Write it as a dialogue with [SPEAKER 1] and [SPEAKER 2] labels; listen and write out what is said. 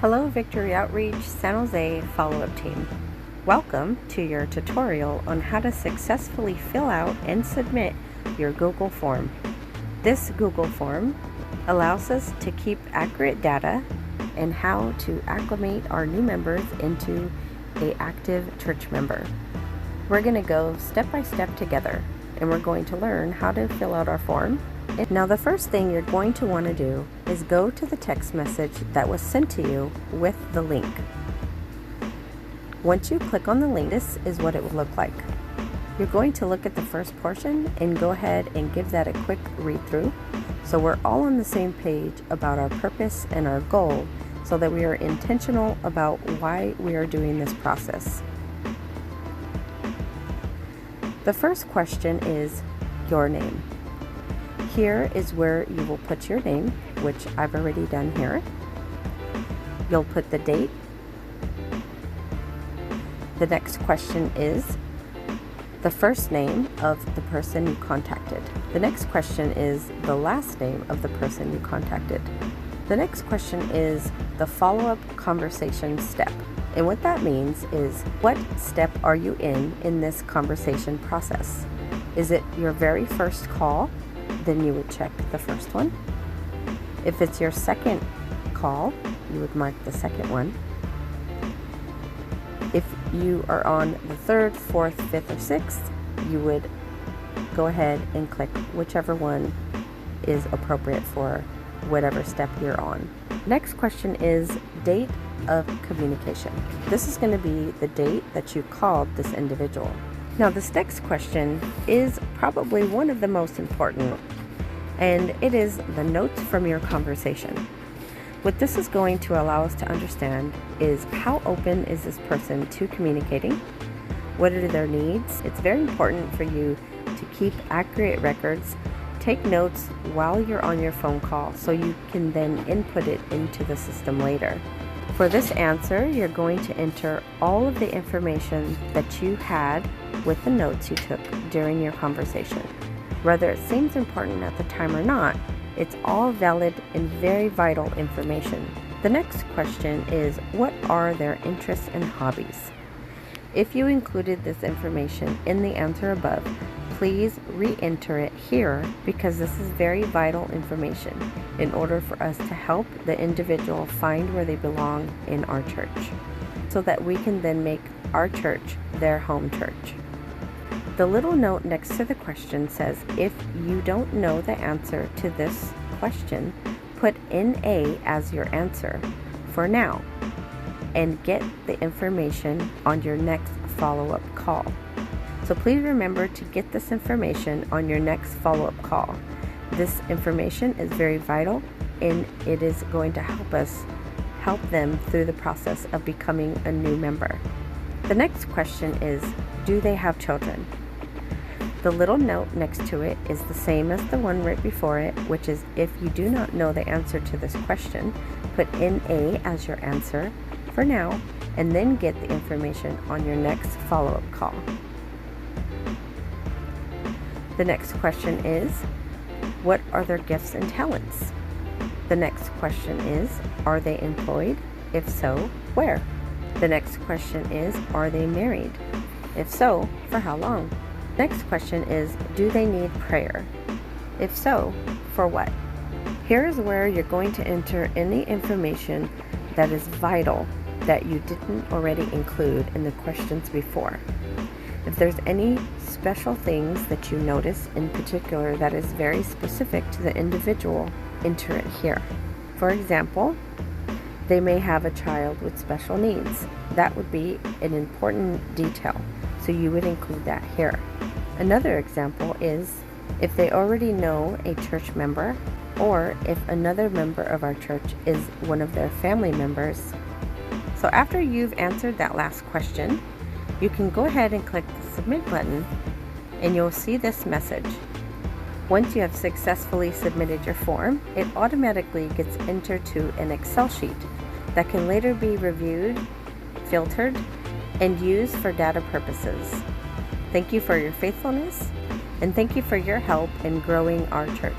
[SPEAKER 1] Hello Victory Outreach San Jose follow-up team. Welcome to your tutorial on how to successfully fill out and submit your Google form. This Google form allows us to keep accurate data and how to acclimate our new members into an active church member. We're going to go step by step together, and we're going to learn how to fill out our form. Now the first thing you're going to want to do is go to the text message that was sent to you with the link. Once you click on the link, this is what it will look like. You're going to look at the first portion and go ahead and give that a quick read through, so we're all on the same page about our purpose and our goal, so that we are intentional about why we are doing this process. The first question is your name. Here is where you will put your name, which I've already done here. You'll put the date. The next question is the first name of the person you contacted. The next question is the last name of the person you contacted. The next question is the follow-up conversation step. And what that means is, what step are you in this conversation process? Is it your very first call? Then you would check the first one. If it's your second call, you would mark the second one. If you are on the third, fourth, fifth, or sixth, you would go ahead and click whichever one is appropriate for whatever step you're on. Next question is date of communication. This is going to be the date that you called this individual. Now this next question is probably one of the most important, and it is the notes from your conversation. What this is going to allow us to understand is how open is this person to communicating? What are their needs? It's very important for you to keep accurate records. Take notes while you're on your phone call so you can then input it into the system later. For this answer, you're going to enter all of the information that you had with the notes you took during your conversation. Whether it seems important at the time or not, it's all valid and very vital information. The next question is, what are their interests and hobbies? If you included this information in the answer above, please re-enter it here, because this is very vital information in order for us to help the individual find where they belong in our church, so that we can then make our church their home church. The little note next to the question says, if you don't know the answer to this question, put NA as your answer for now and get the information on your next follow-up call. So please remember to get this information on your next follow-up call. This information is very vital, and it is going to help them through the process of becoming a new member. The next question is, do they have children? The little note next to it is the same as the one right before it, which is, if you do not know the answer to this question, put NA as your answer for now, and then get the information on your next follow-up call. The next question is, what are their gifts and talents? The next question is, are they employed? If so, where? The next question is, are they married? If so, for how long? Next question is, do they need prayer? If so, for what? Here is where you're going to enter any information that is vital that you didn't already include in the questions before. If there's any special things that you notice in particular that is very specific to the individual, enter it here. For example, they may have a child with special needs. That would be an important detail, so you would include that here. Another example is if they already know a church member, or if another member of our church is one of their family members. So after you've answered that last question, you can go ahead and click the submit button, and you'll see this message. Once you have successfully submitted your form, it automatically gets entered to an Excel sheet that can later be reviewed, filtered, and used for data purposes. Thank you for your faithfulness, and thank you for your help in growing our church.